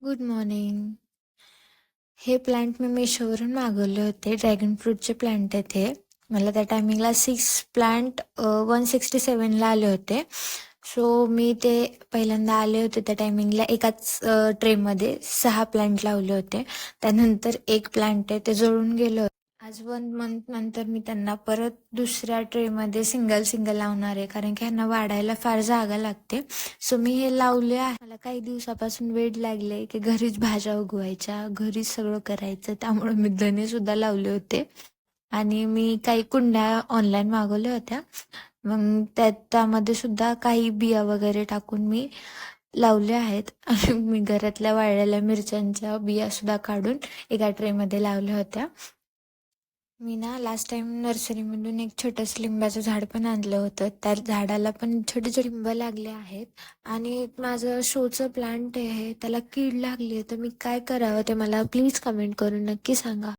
Good morning. हे plant मी Meeshoवरून मागवले होते. ड्रॅगन फ्रूटचे प्लांट आहेत हे. मला त्या टायमिंगला 6 प्लांट 167ला आले होते. सो मी ते पहिल्यांदा आले होते त्या टायमिंगला एकाच ट्रेमध्ये 6 प्लांट लावले होते. त्यानंतर एक प्लांट आहे ते जळून गेलं. आज 1 मंथ नंतर मी त्यांना परत दुसऱ्या ट्रेमध्ये सिंगल सिंगल लावणार आहे, कारण की ह्यांना वाढायला फार जागा लागते. सो मी हे लावले आहे. मला काही दिवसापासून वेड लागले की घरीच भाज्या उगवायच्या, घरीच सगळं करायचं. त्यामुळे मी धने सुद्धा लावले होते आणि मी काही कुंड्या ऑनलाईन मागवल्या होत्या. मग त्यामध्ये सुद्धा काही बिया वगैरे टाकून मी लावले आहेत आणि मी घरातल्या वाळलेल्या मिरच्यांच्या बिया सुद्धा काढून एका ट्रेमध्ये लावल्या होत्या. मी ना लास्ट टाइम नर्सरीमधून एक छोटंसं लिंबाचं झाड पण आणलं होतं. त्या झाडाला पण छोटे छोटे लिंब लागले आहेत आणि माझं शोचं प्लांट आहे, त्याला कीड लागली आहे. तर मी काय करावं ते मला प्लीज कमेंट करून नक्की सांगा.